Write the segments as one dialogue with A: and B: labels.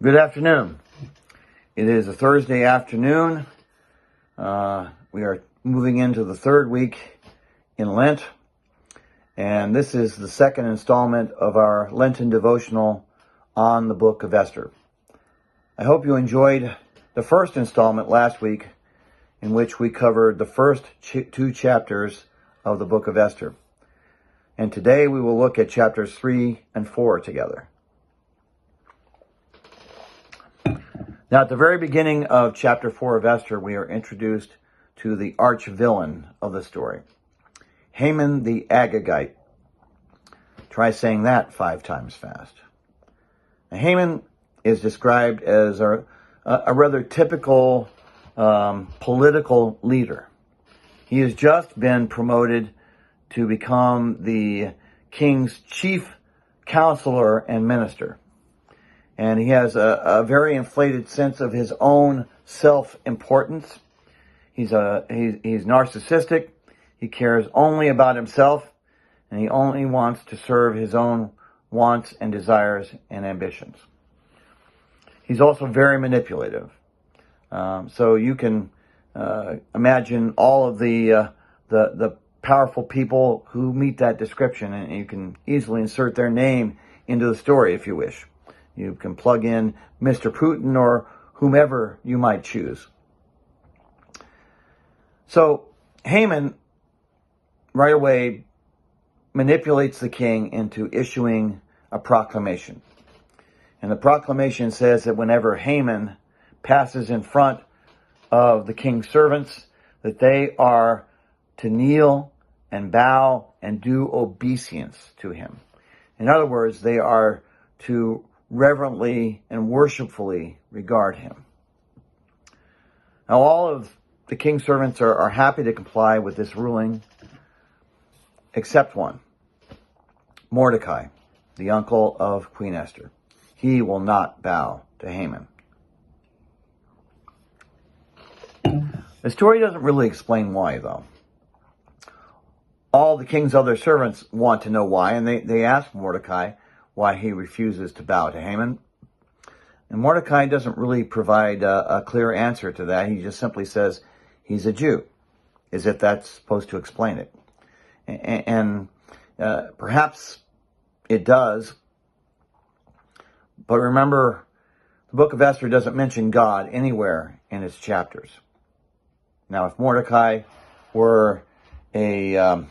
A: Good afternoon. It is a Thursday afternoon. We are moving into the third week in Lent, and this is the second installment of our Lenten devotional on the book of Esther. I hope you enjoyed the first installment last week, in which we covered the first two chapters of the book of Esther. And today we will look at chapters 3 and 4 together. Now, at the very beginning of chapter 4 of Esther, we are introduced to the arch-villain of the story, Haman the Agagite. Try saying that 5 times fast. Now, Haman is described as a rather typical political leader. He has just been promoted to become the king's chief counselor and minister. And he has a very inflated sense of his own self-importance. He's narcissistic. He cares only about himself, and he only wants to serve his own wants and desires and ambitions. He's also very manipulative. So you can imagine all of the powerful people who meet that description, and you can easily insert their name into the story if you wish. You can plug in Mr. Putin or whomever you might choose. So Haman right away manipulates the king into issuing a proclamation. And the proclamation says that whenever Haman passes in front of the king's servants, that they are to kneel and bow and do obeisance to him. In other words, they are to reverently and worshipfully regard him. Now, all of the king's servants are happy to comply with this ruling, except one, Mordecai, the uncle of Queen Esther. He will not bow to Haman. The story doesn't really explain why, though. All the king's other servants want to know why, and they ask Mordecai why he refuses to bow to Haman. And Mordecai doesn't really provide a clear answer to that. He just simply says he's a Jew, as if that's supposed to explain it. And perhaps it does. But remember, the book of Esther doesn't mention God anywhere in its chapters. Now, if Mordecai were a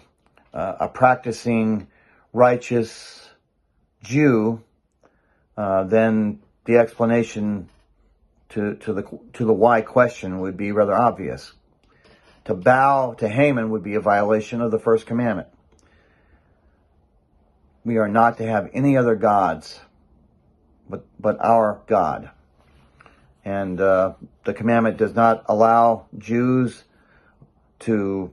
A: practicing righteous Jew, then the explanation to the why question would be rather obvious. To bow to Haman would be a violation of the first commandment. We are not to have any other gods but our God. And the commandment does not allow Jews to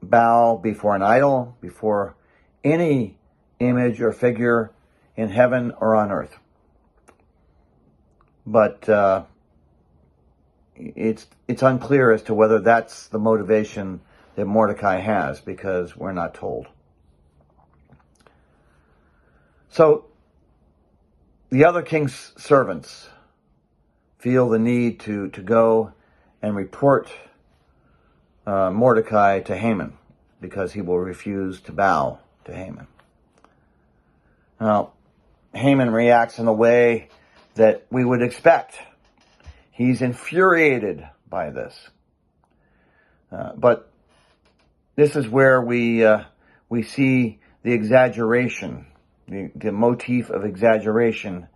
A: bow before an idol, before any image or figure in heaven or on earth. But it's unclear as to whether that's the motivation that Mordecai has, because we're not told. So the other king's servants feel the need to go and report Mordecai to Haman, because he will refuse to bow to Haman. Now, Haman reacts in a way that we would expect. He's infuriated by this. But this is where we see the exaggeration, the motif of exaggeration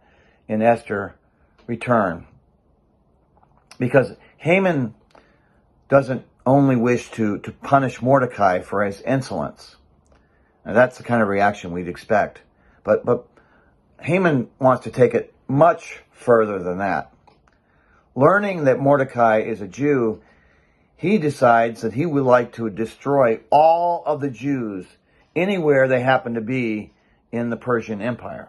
A: in Esther return. Because Haman doesn't only wish to punish Mordecai for his insolence. Now, that's the kind of reaction we'd expect. But Haman wants to take it much further than that. Learning that Mordecai is a Jew, he decides that he would like to destroy all of the Jews anywhere they happen to be in the Persian Empire.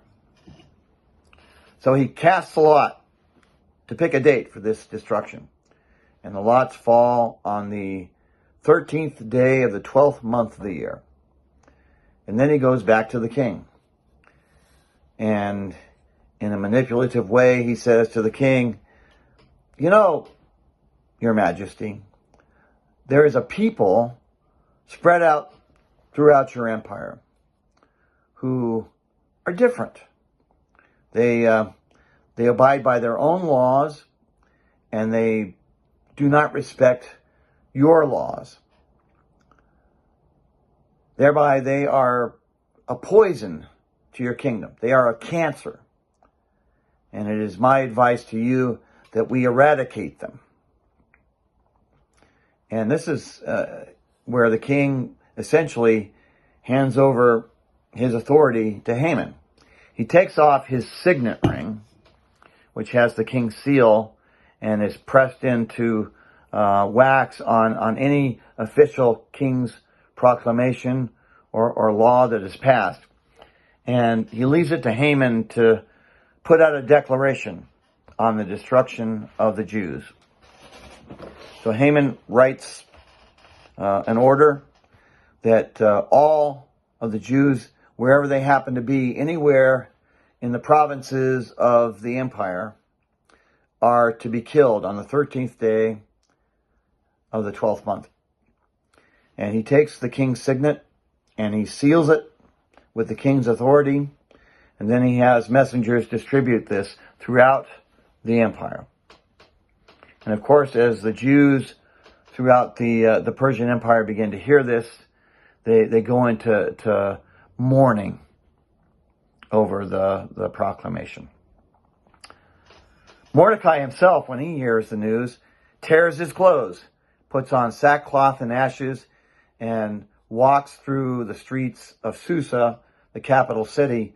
A: So he casts a lot to pick a date for this destruction. And the lots fall on the 13th day of the 12th month of the year. And then he goes back to the king. And in a manipulative way, he says to the king, "You know, Your Majesty, there is a people spread out throughout your empire who are different. They abide by their own laws, and they do not respect your laws. Thereby, they are a poison to your kingdom. They are a cancer. And it is my advice to you that we eradicate them." And this is where the king essentially hands over his authority to Haman. He takes off his signet ring, which has the king's seal and is pressed into wax on any official king's proclamation or law that is passed. And he leaves it to Haman to put out a declaration on the destruction of the Jews. So Haman writes an order that all of the Jews, wherever they happen to be, anywhere in the provinces of the empire, are to be killed on the 13th day of the 12th month. And he takes the king's signet and he seals it with the king's authority, and then he has messengers distribute this throughout the empire. And of course, as the Jews throughout the Persian Empire begin to hear this, they go into mourning over the proclamation. Mordecai himself, when he hears the news, tears his clothes, puts on sackcloth and ashes, and walks through the streets of Susa, the capital city,